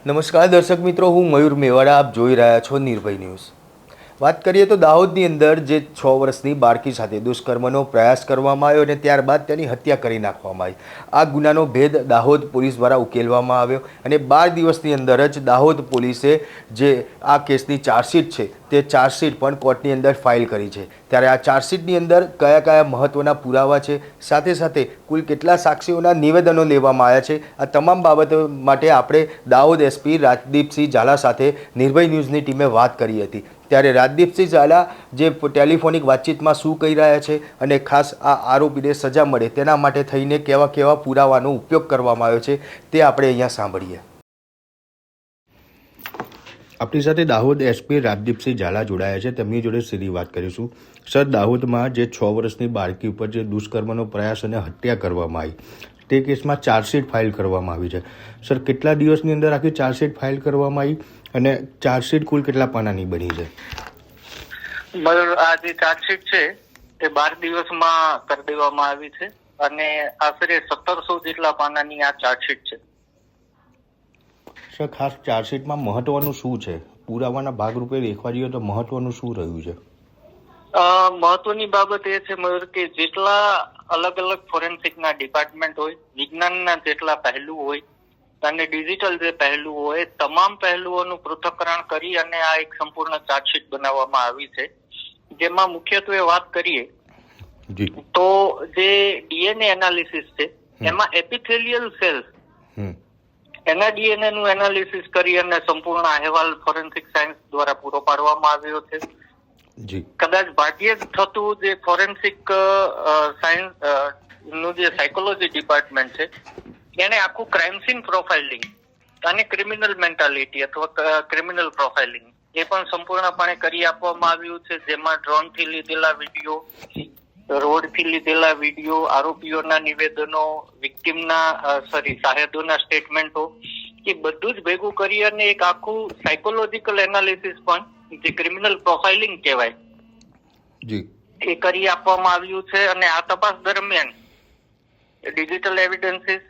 નમસ્કાર દર્શક મિત્રો, હું મયુર મેવાડા. આપ જોઈ રહ્યા છો નિર્ભય ન્યૂઝ. વાત કરીએ તો દાહોદની અંદર જે 6 વર્ષની બાળકી સાથે દુષ્કર્મનો પ્રયાસ કરવામાં આવ્યો અને ત્યારબાદ તેની હત્યા કરી નાખવામાં આવી. આ ગુનાનો ભેદ દાહોદ પોલીસ દ્વારા ઉકેલવામાં આવ્યો અને 12 દિવસની અંદર જ દાહોદ પોલીસે જે આ કેસની ચાર્જશીટ છે તે ચાર્જશીટ પણ કોર્ટની અંદર ફાઇલ કરી છે. ત્યારે આ ચાર્જશીટની અંદર કયા કયા મહત્ત્વના પુરાવા છે, સાથે સાથે કુલ કેટલા સાક્ષીઓના નિવેદનો લેવામાં આવ્યા છે, આ તમામ બાબતો માટે આપણે દાહોદ એસપી રાજદીપસિંહ ઝાલા સાથે નિર્ભય ન્યૂઝની ટીમે વાત કરી હતી. ત્યારે રાજદીપસિંહ ઝાલા જે ટેલિફોનિક વાતચીતમાં શું કહી રહ્યા છે અને ખાસ આ આરોપીને સજા મળે તેના માટે થઈને કેવા કેવા પુરાવાનો ઉપયોગ કરવામાં આવ્યો છે તે આપણે અહીંયા સાંભળીએ. આપણી સાથે દાહોદ એસપી રાજદીપસિંહ ઝાલા જોડાયા છે, તેમની જોડે સીધી વાત કરીશું. સર, દાહોદમાં જે 6 વર્ષની બાળકી ઉપર જે દુષ્કર્મનો પ્રયાસ અને હત્યા કરવામાં આવી તે કેસમાં ચાર્જશીટ ફાઇલ કરવામાં આવી છે. સર, કેટલા દિવસની અંદર આખી ચાર્જશીટ ફાઇલ કરવામાં આવી અને ચાર્જશીટ કુલ કેટલા પાનાની બની છે? આ જે ચાર્જશીટ છે તે 12 દિવસમાં કરી દેવામાં આવી છે અને આશરે 1700 જેટલા પાનાની આ ચાર્જશીટ છે. સર, ખાસ ચાર્જશીટમાં મહત્વનું શું છે? પુરાવાના ભાગરૂપે દેખવા જઈએ તો મહત્વનું શું રહ્યું છે? મહત્વની બાબત એ છે મયુર કે જેટલા અલગ અલગ ફોરેન્સિકના ડિપાર્ટમેન્ટ હોય, વિજ્ઞાનના જેટલા પહેલું હોય અને ડિજિટલ જે પહેલું હોય, તમામ પહેલુઓનું પૃથ્થકરણ કરી અને આ એક સંપૂર્ણ ચાર્જશીટ બનાવવામાં આવી છે. જેમાં મુખ્યત્વે વાત કરીએ તો જે ડીએનએ એનાલિસિસ છે એમાં એપિથેલિયલ સેલ્સ એના ડીએનએ નું એનાલિસિસ કરી અને સંપૂર્ણ અહેવાલ ફોરેન્સિક સાયન્સ દ્વારા પૂરો પાડવામાં આવ્યો છે. કદાચ ભાગ્યે જ થતું જે ફોરેન્સિક સાયન્સ નું જે સાયકોલોજી ડિપાર્ટમેન્ટ છે એને આખું ક્રાઇમ સીન પ્રોફાઇલિંગ અને ક્રિમિનલ મેન્ટાલિટી અથવા ક્રિમિનલ પ્રોફાઇલિંગ એ પણ સંપૂર્ણપણે કરી આપવામાં આવ્યું છે. જેમાં ડ્રોન થી લીધેલા વિડીયો, રોડ થી લીધેલા વિડીયો, આરોપીઓના નિવેદનો, વિક્ટીમના શાહેદોના સ્ટેટમેન્ટો, એ બધું જ ભેગું કરી અને એક આખું સાયકોલોજીકલ એનાલિસિસ પણ જે ક્રિમિનલ પ્રોફાઇલિંગ કહેવાય એ કરી આપવામાં આવ્યું છે. અને આ તપાસ દરમિયાન digital evidences,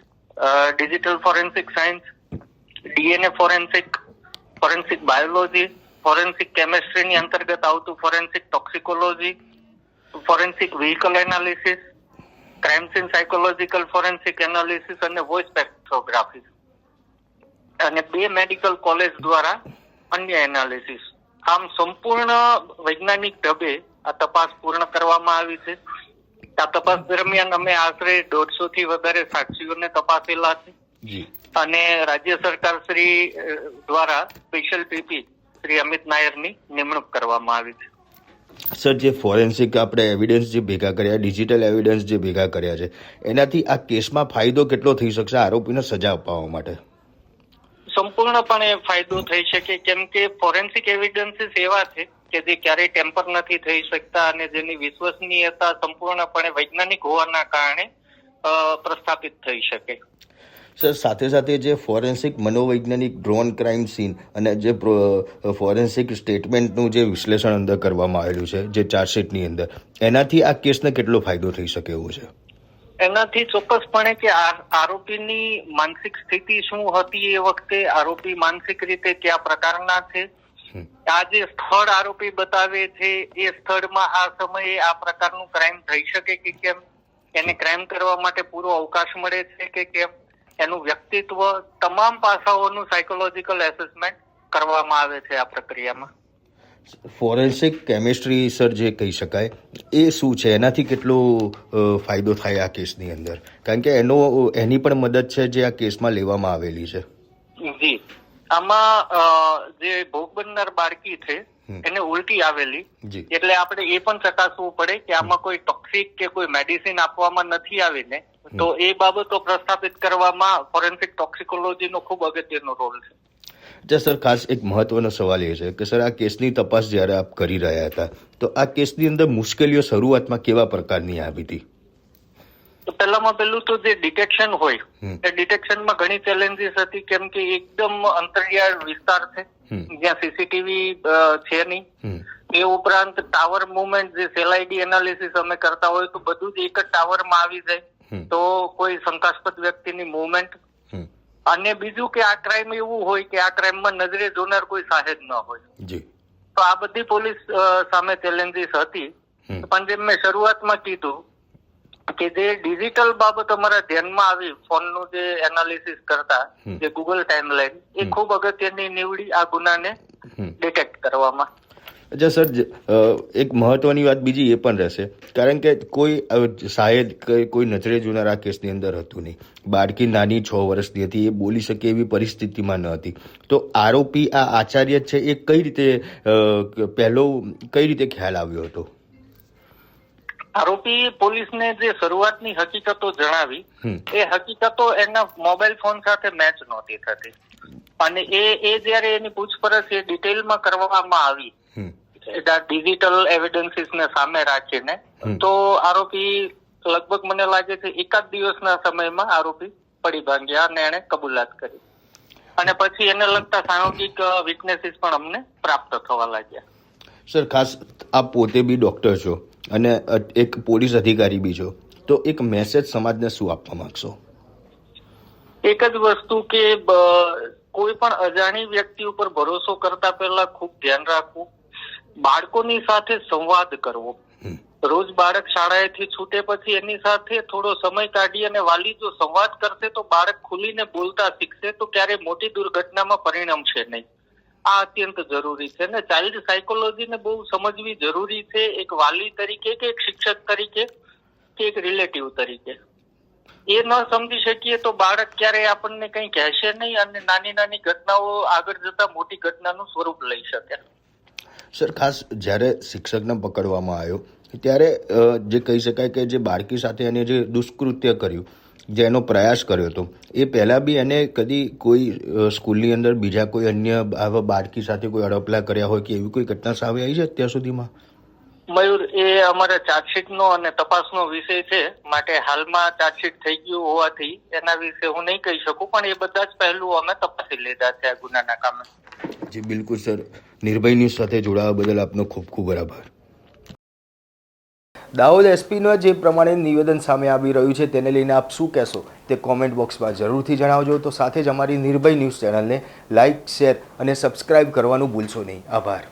digital forensic science, DNA forensic, forensic biology, forensic કેમેસ્ટ્રીની અંતર્ગત આવતું forensic toxicology, forensic vehicle analysis, crime scene psychological forensic analysis અને વોઇસ સ્પેક્ટ્રોગ્રાફી અને 2 મેડિકલ કોલેજ દ્વારા અન્ય એનાલિસિસ, આમ સંપૂર્ણ વૈજ્ઞાનિક ઢબે આ તપાસ પૂર્ણ કરવામાં આવી છે. આ તપાસ દરમિયાન અમે આશરે 150 થી વધારે સાક્ષીઓને તપાસેલા છે અને રાજ્ય સરકાર શ્રી દ્વારા સ્પેશિયલ પીપી શ્રી અમિત નાયરની નિમણૂક કરવામાં આવી છે. સર, જે ફોરેન્સિક આપણે એવિડન્સ જે ભેગા કર્યા, ડિજિટલ એવિડન્સ જે ભેગા કર્યા છે, એનાથી આ કેસમાં ફાયદો કેટલો થઈ શકશે આરોપીને સજા અપાવવા માટે? સંપૂર્ણપણે ફાયદો થઈ શકે, કેમ કે ફોરેન્સિક એવિડન્સીસ એવા છે કે જે ક્યારેય ટેમ્પર નથી થઈ શકતા અને જેની વિશ્વસનીયતા સંપૂર્ણપણે વૈજ્ઞાનિક હોવાના કારણે પ્રસ્થાપિત થઈ શકે. સર, સાથે સાથે જે ફોરેન્સિક મનોવૈજ્ઞાનિક ડ્રોન ક્રાઇમ સીન અને જે ફોરેન્સિક સ્ટેટમેન્ટનું જે વિશ્લેષણ અંદર કરવામાં આવેલું છે જે ચાર્જશીટની અંદર, એનાથી આ કેસને કેટલો ફાયદો થઈ શકે એવું છે? એનાથી ચોક્કસપણે કે આરોપીની માનસિક સ્થિતિ શું હતી એ વખતે, આરોપી માનસિક રીતે કયા પ્રકારના છે, આ જે સ્થળ આરોપી બતાવે છે એ સ્થળમાં આ સમયે આ પ્રકારનું ક્રાઇમ થઈ શકે કે કેમ, એને ક્રાઇમ કરવા માટે પૂરો અવકાશ મળે છે કે કેમ, એનું વ્યક્તિત્વ, તમામ પાસાઓનું સાયકોલોજીકલ એસેસમેન્ટ કરવામાં આવે છે આ પ્રક્રિયામાં. ફોરેન્સિક કેમિસ્ટ્રી, સર, જે કહી શકાય એ શું છે? એનાથી કેટલો ફાયદો થાય આ કેસની અંદર? કારણ કે એની પણ મદદ છે જે આ કેસમાં લેવામાં આવેલી છે. જી, આમાં જે ભોગ બનનાર બાળકી છે એને ઉલટી આવેલી, એટલે આપણે એ પણ ચકાસવું પડે કે આમાં કોઈ ટોક્સિક કે કોઈ મેડિસિન આપવામાં નથી આવીને, તો એ બાબતો પ્રસ્થાપિત કરવામાં ફોરેન્સિક ટોક્સિકોલોજીનો ખૂબ અગત્યનો રોલ છે. સર, ખાસ એક મહત્વનો સવાલ એ છે કે સર, આ કેસની તપાસ જ્યારે આપ કરી રહ્યા હતા તો આ કેસની અંદર મુશ્કેલીઓ શરૂઆતમાં કેવા પ્રકારની આવી હતી? તો પહેલું તો જે ડિટેક્શન હોય એ ડિટેક્શનમાં ઘણી ચેલેન્જીસ હતી, કેમ કે એકદમ અંતરિયાળ વિસ્તાર છે જ્યાં સીસીટીવી છે નહીં. એ ઉપરાંત ટાવર મુવમેન્ટ, જે સેલાઈડી એનાલિસિસ અમે કરતા હોય તો બધું જ એક જ ટાવરમાં આવી જાય તો કોઈ શંકાસ્પદ વ્યક્તિની મુવમેન્ટ અને બીજું કે આ ક્રાઇમ એવું હોય કે આ ક્રાઇમમાં નજરે જોનાર કોઈ સાહેબ ન હોય. જી. તો આ બધી પોલીસ સામે ચેલેન્જીસ હતી. પણ જેમ મેં શરૂઆતમાં કીધું કે જે ડિજિટલ બાબત અમારા ધ્યાનમાં આવી, ફોનનું જે એનાલિસિસ કરતા જે ગૂગલ ટાઈમલાઈન, એ ખૂબ અગત્યની નીવડી આ ગુનાને ડિટેક્ટ કરવામાં. અચ્છા સર, એક મહત્વની વાત બીજી એ પણ રહેશે, કારણ કે કોઈ શાયદ કોઈ નજરે જોનાર આ કેસની અંદર હતું નહીં. બાળકી નાની 6 વર્ષની હતી, એ બોલી શકે એવી પરિસ્થિતિમાં ન હતી. તો આરોપી આ આચાર્ય છે એ કઈ રીતે કઈ રીતે ખ્યાલ આવ્યો હતો? આરોપી પોલીસને જે શરૂઆતની હકીકતો જણાવી, એ હકીકતો એના મોબાઈલ ફોન સાથે મેચ નહોતી થતી. અને એ જયારે એની પૂછપરછ એ ડિટેલમાં કરવામાં આવી ડિજિટલ એવિડન્સીસ ને સામે રાખીને, તો આરોપી લગભગ મને લાગે છે 1 દિવસના સમયમાં આરોપી પડી ભાંગ્યા અને એને કબૂલાત કરી. અને પછી એને લગતા સાંયોગિક વિટનેસીસ પણ અમને પ્રાપ્ત થવા લાગ્યા. સર, ખાસ આપ પોતે બી ડોક્ટર છો અને એક પોલીસ અધિકારી બી છો, તો એક મેસેજ સમાજને શું આપવા માંગશો? એક જ વસ્તુ કે કોઈ પણ અજાણી વ્યક્તિ ઉપર ભરોસો કરતા પહેલા ખૂબ ધ્યાન રાખવું. બાળકોની સાથે સંવાદ કરવો. રોજ બાળક શાળાએથી છૂટે પછી એની સાથે થોડો સમય કાઢી અને વાલી જો સંવાદ કરશે તો બાળક ખુલીને બોલતા શીખશે, તો ક્યારેય મોટી દુર્ઘટનામાં પરિણમશે નહીં. આ અત્યંત જરૂરી છે ને ચાઇલ્ડ સાયકોલોજીને બહુ સમજવી જરૂરી છે, એક વાલી તરીકે કે એક શિક્ષક તરીકે કે એક રિલેટિવ તરીકે. એ ન સમજી શકીએ તો બાળક ક્યારેય આપણને કંઈ કહેશે નહીં અને નાની નાની ઘટનાઓ આગળ જતા મોટી ઘટનાનું સ્વરૂપ લઈ શકે. સર, ખાસ જ્યારે શિક્ષકને પકડવામાં આવ્યો ત્યારે જે કહી શકાય કે જે બાળકી સાથે એને જે દુષ્કૃત્ય કર્યું, જે એનો પ્રયાસ કર્યો હતો, એ પહેલાં બી એને કદી કોઈ સ્કૂલની અંદર બીજા કોઈ અન્ય આવા બાળકી સાથે કોઈ અડપલા કર્યા હોય કે એવી કોઈ ઘટના સામે આવી છે અત્યાર સુધીમાં? મયુર, એ અમારા ચાર્જશીટનો અને તપાસનો વિષય છે, માટે હાલમાં ચાર્જશીટ થઈ ગયું હોવાથી એના વિશે હું નહીં કહી શકું, પણ એ બધા જ પહેલું અમે તપાસી લીધા છે આ ગુનાના કામે. જી બિલકુલ સર, નિર્ભય ન્યૂઝ સાથે જોડાવા બદલ આપનો ખૂબ ખૂબ આભાર. દાહોદ એસપીનો જે પ્રમાણે નિવેદન સામે આવી રહ્યું છે તેને લઈને આપ શું કહેશો તે કોમેન્ટ બોક્સમાં જરૂરથી જણાવજો. તો સાથે જ અમારી નિર્ભય ન્યૂઝ ચેનલને લાઇક, શેર અને સબસ્ક્રાઇબ કરવાનું ભૂલશો નહીં. આભાર.